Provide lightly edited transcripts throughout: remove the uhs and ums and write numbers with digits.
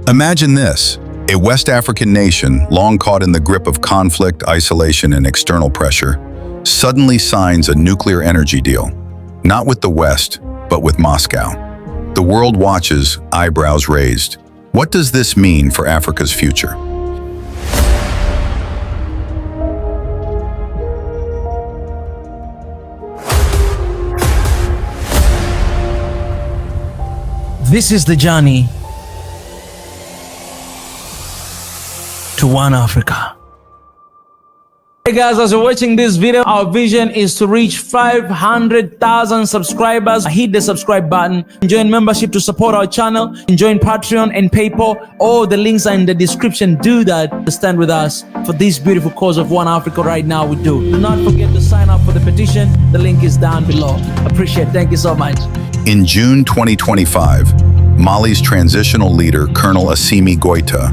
Imagine this, a West African nation, long caught in the grip of conflict, isolation, and external pressure, suddenly signs a nuclear energy deal. Not with the West, but with Moscow. The world watches, eyebrows raised. What does this mean for Africa's future? This is the journey to one Africa. Hey guys, as you're watching this video, our vision is to reach 500,000 subscribers. Hit the subscribe button, join membership to support our channel, join Patreon and PayPal. All the links are in the description. Do that to stand with us for this beautiful cause of One Africa right now. We do not forget to sign up for the petition. The link is down below. Appreciate it. Thank you so much. In June 2025, Mali's transitional leader, Colonel Assimi Goïta,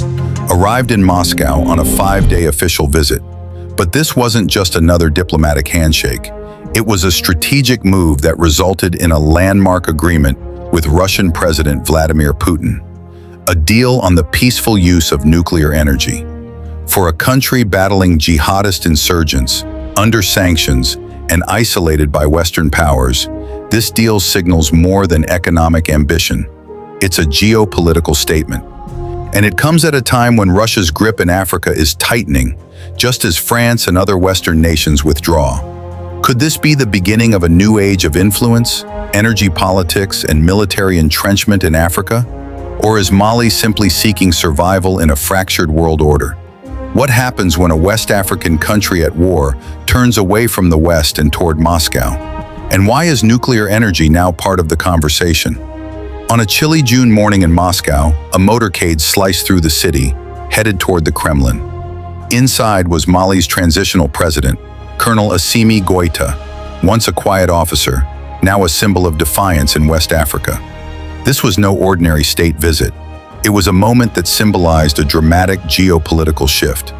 arrived in Moscow on a 5-day official visit. But this wasn't just another diplomatic handshake. It was a strategic move that resulted in a landmark agreement with Russian President Vladimir Putin, a deal on the peaceful use of nuclear energy. For a country battling jihadist insurgents, under sanctions, and isolated by Western powers, this deal signals more than economic ambition. It's a geopolitical statement. And it comes at a time when Russia's grip in Africa is tightening, just as France and other Western nations withdraw. Could this be the beginning of a new age of influence, energy politics, and military entrenchment in Africa? Or is Mali simply seeking survival in a fractured world order? What happens when a West African country at war turns away from the West and toward Moscow? And why is nuclear energy now part of the conversation? On a chilly June morning in Moscow, a motorcade sliced through the city, headed toward the Kremlin. Inside was Mali's transitional president, Colonel Assimi Goïta, once a quiet officer, now a symbol of defiance in West Africa. This was no ordinary state visit. It was a moment that symbolized a dramatic geopolitical shift.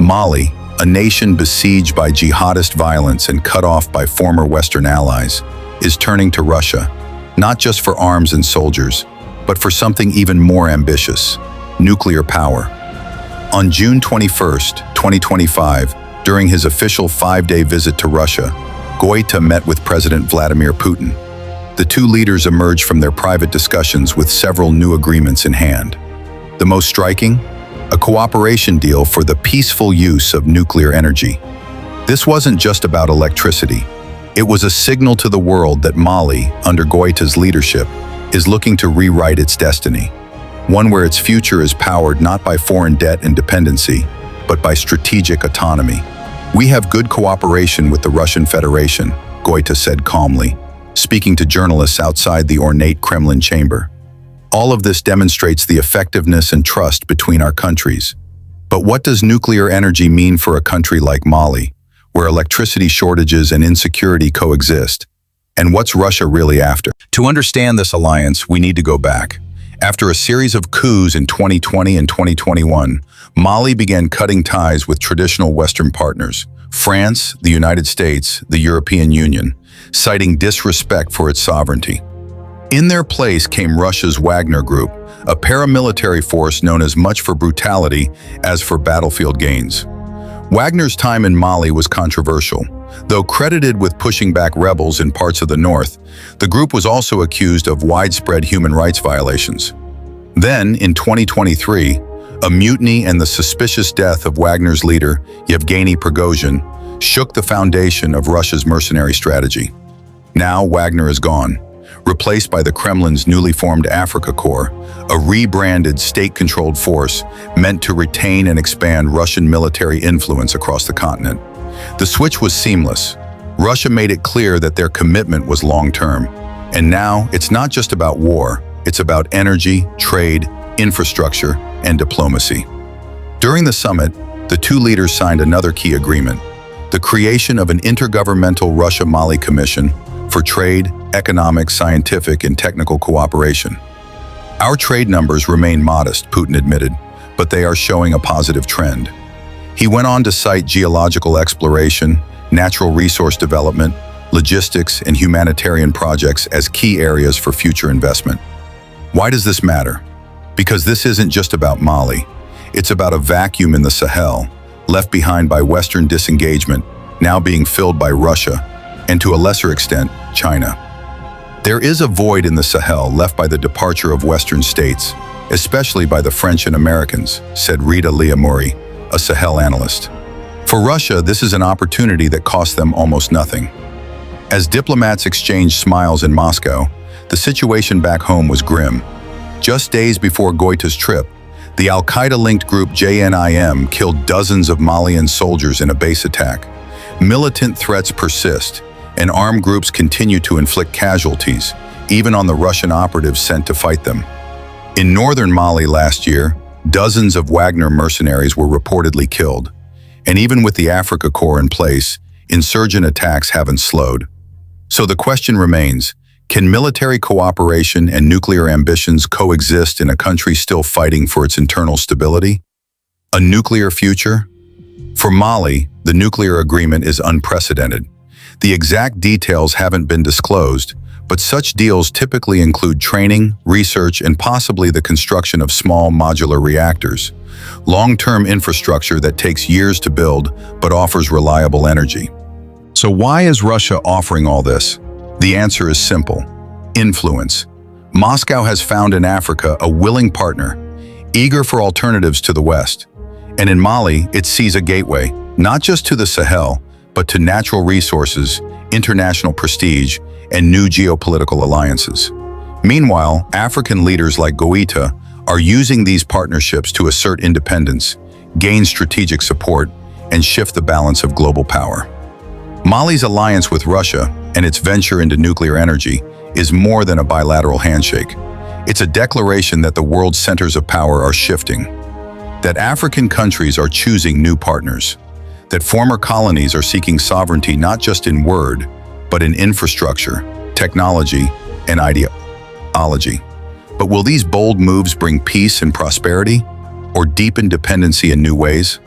Mali, a nation besieged by jihadist violence and cut off by former Western allies, is turning to Russia, not just for arms and soldiers, but for something even more ambitious: nuclear power. On June 21, 2025, during his official 5-day visit to Russia, Goïta met with President Vladimir Putin. The two leaders emerged from their private discussions with several new agreements in hand. The most striking? A cooperation deal for the peaceful use of nuclear energy. This wasn't just about electricity. It was a signal to the world that Mali, under Goïta's leadership, is looking to rewrite its destiny. One where its future is powered not by foreign debt and dependency, but by strategic autonomy. "We have good cooperation with the Russian Federation," Goïta said calmly, speaking to journalists outside the ornate Kremlin chamber. All of this demonstrates the effectiveness and trust between our countries. But what does nuclear energy mean for a country like Mali, where electricity shortages and insecurity coexist? And what's Russia really after? To understand this alliance, we need to go back. After a series of coups in 2020 and 2021, Mali began cutting ties with traditional Western partners, France, the United States, the European Union, citing disrespect for its sovereignty. In their place came Russia's Wagner Group, a paramilitary force known as much for brutality as for battlefield gains. Wagner's time in Mali was controversial. Though credited with pushing back rebels in parts of the north, the group was also accused of widespread human rights violations. Then, in 2023, a mutiny and the suspicious death of Wagner's leader, Yevgeny Prigozhin, shook the foundation of Russia's mercenary strategy. Now Wagner is gone, replaced by the Kremlin's newly formed Africa Corps, a rebranded state-controlled force meant to retain and expand Russian military influence across the continent. The switch was seamless. Russia made it clear that their commitment was long-term. And now, it's not just about war, it's about energy, trade, infrastructure, and diplomacy. During the summit, the two leaders signed another key agreement: the creation of an intergovernmental Russia-Mali Commission for trade, economic, scientific, and technical cooperation. "Our trade numbers remain modest," Putin admitted, "but they are showing a positive trend." He went on to cite geological exploration, natural resource development, logistics, and humanitarian projects as key areas for future investment. Why does this matter? Because this isn't just about Mali. It's about a vacuum in the Sahel, left behind by Western disengagement, now being filled by Russia, and to a lesser extent, China. There is a void in the Sahel left by the departure of Western states, especially by the French and Americans, said Rita Liamuri, a Sahel analyst. For Russia, this is an opportunity that costs them almost nothing. As diplomats exchanged smiles in Moscow, the situation back home was grim. Just days before Goïta's trip, the Al-Qaeda-linked group JNIM killed dozens of Malian soldiers in a base attack. Militant threats persist, and armed groups continue to inflict casualties, even on the Russian operatives sent to fight them. In northern Mali last year, dozens of Wagner mercenaries were reportedly killed. And even with the Africa Corps in place, insurgent attacks haven't slowed. So the question remains, can military cooperation and nuclear ambitions coexist in a country still fighting for its internal stability? A nuclear future? For Mali, the nuclear agreement is unprecedented. The exact details haven't been disclosed, but such deals typically include training, research, and possibly the construction of small modular reactors. Long-term infrastructure that takes years to build, but offers reliable energy. So why is Russia offering all this? The answer is simple: influence. Moscow has found in Africa a willing partner, eager for alternatives to the West. And in Mali, it sees a gateway, not just to the Sahel, but to natural resources, international prestige, and new geopolitical alliances. Meanwhile, African leaders like Goïta are using these partnerships to assert independence, gain strategic support, and shift the balance of global power. Mali's alliance with Russia and its venture into nuclear energy is more than a bilateral handshake. It's a declaration that the world's centers of power are shifting, that African countries are choosing new partners, that former colonies are seeking sovereignty not just in word, but in infrastructure, technology, and ideology. But will these bold moves bring peace and prosperity, or deepen dependency in new ways?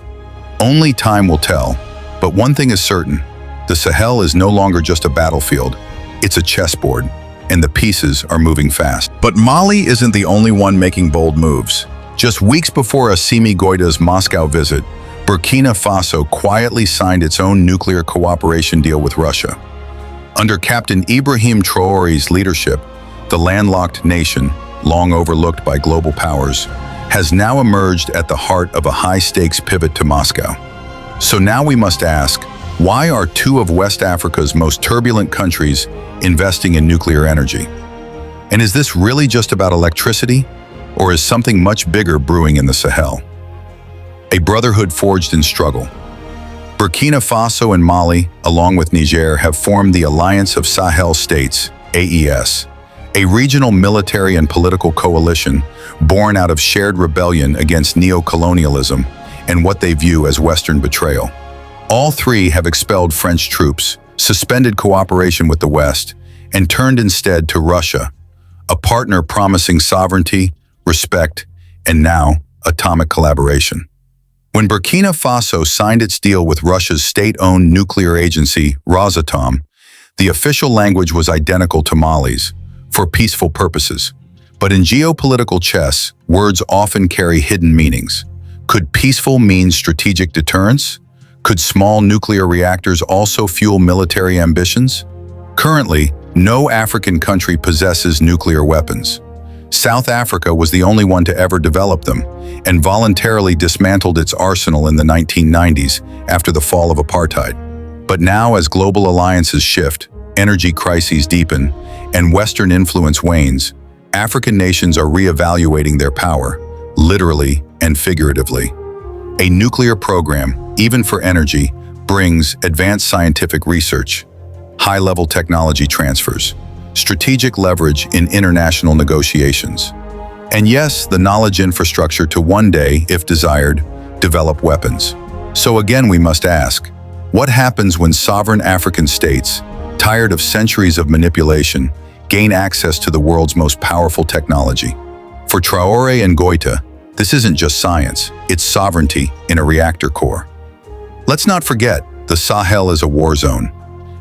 Only time will tell, but one thing is certain: the Sahel is no longer just a battlefield, it's a chessboard, and the pieces are moving fast. But Mali isn't the only one making bold moves. Just weeks before Assimi Goïta's Moscow visit, Burkina Faso quietly signed its own nuclear cooperation deal with Russia. Under Captain Ibrahim Traore's leadership, the landlocked nation, long overlooked by global powers, has now emerged at the heart of a high-stakes pivot to Moscow. So now we must ask, why are two of West Africa's most turbulent countries investing in nuclear energy? And is this really just about electricity, or is something much bigger brewing in the Sahel? A brotherhood forged in struggle. Burkina Faso and Mali, along with Niger, have formed the Alliance of Sahel States, AES, a regional military and political coalition born out of shared rebellion against neo-colonialism and what they view as Western betrayal. All three have expelled French troops, suspended cooperation with the West, and turned instead to Russia, a partner promising sovereignty, respect, and now atomic collaboration. When Burkina Faso signed its deal with Russia's state-owned nuclear agency, Rosatom, the official language was identical to Mali's, for peaceful purposes. But in geopolitical chess, words often carry hidden meanings. Could peaceful mean strategic deterrence? Could small nuclear reactors also fuel military ambitions? Currently, no African country possesses nuclear weapons. South Africa was the only one to ever develop them, and voluntarily dismantled its arsenal in the 1990s after the fall of apartheid. But now, as global alliances shift, energy crises deepen, and Western influence wanes, African nations are re-evaluating their power, literally and figuratively. A nuclear program, even for energy, brings advanced scientific research, high-level technology transfers, strategic leverage in international negotiations, and yes, the knowledge infrastructure to one day, if desired, develop weapons. So again, we must ask, what happens when sovereign African states, tired of centuries of manipulation, gain access to the world's most powerful technology? For Traore and Goïta, this isn't just science, it's sovereignty in a reactor core. Let's not forget, the Sahel is a war zone.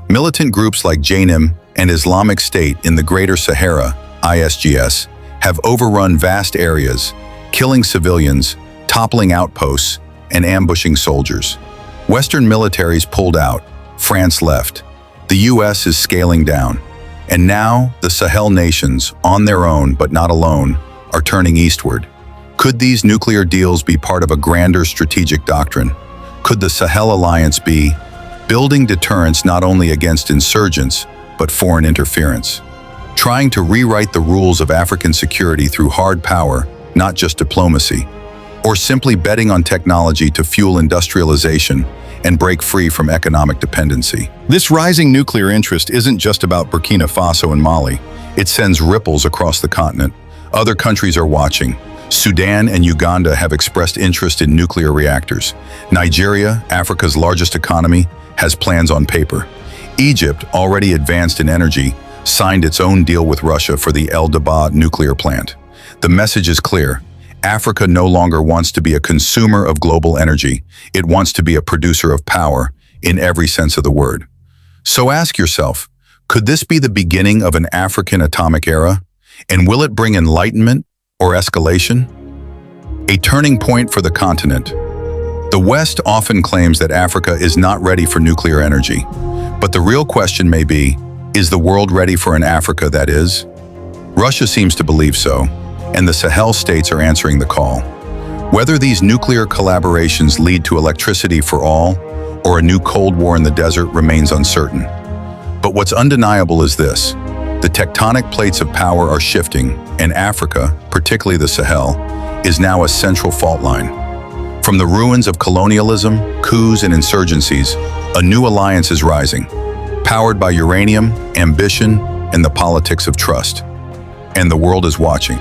Militant groups like JNIM and Islamic State in the Greater Sahara, ISGS, have overrun vast areas, killing civilians, toppling outposts, and ambushing soldiers. Western militaries pulled out, France left. The US is scaling down. And now, the Sahel nations, on their own but not alone, are turning eastward. Could these nuclear deals be part of a grander strategic doctrine? Could the Sahel alliance be building deterrence not only against insurgents, but foreign interference? Trying to rewrite the rules of African security through hard power, not just diplomacy? Or simply betting on technology to fuel industrialization and break free from economic dependency? This rising nuclear interest isn't just about Burkina Faso and Mali. It sends ripples across the continent. Other countries are watching. Sudan and Uganda have expressed interest in nuclear reactors. Nigeria, Africa's largest economy, has plans on paper. Egypt, already advanced in energy, signed its own deal with Russia for the El Dabaa nuclear plant. The message is clear. Africa no longer wants to be a consumer of global energy. It wants to be a producer of power, in every sense of the word. So ask yourself, could this be the beginning of an African atomic era? And will it bring enlightenment or escalation? A turning point for the continent. The West often claims that Africa is not ready for nuclear energy. But the real question may be, is the world ready for an Africa that is? Russia seems to believe so, and the Sahel states are answering the call. Whether these nuclear collaborations lead to electricity for all or a new Cold War in the desert remains uncertain. But what's undeniable is this: the tectonic plates of power are shifting, and Africa, particularly the Sahel, is now a central fault line. From the ruins of colonialism, coups, and insurgencies, a new alliance is rising, powered by uranium, ambition, and the politics of trust. And the world is watching.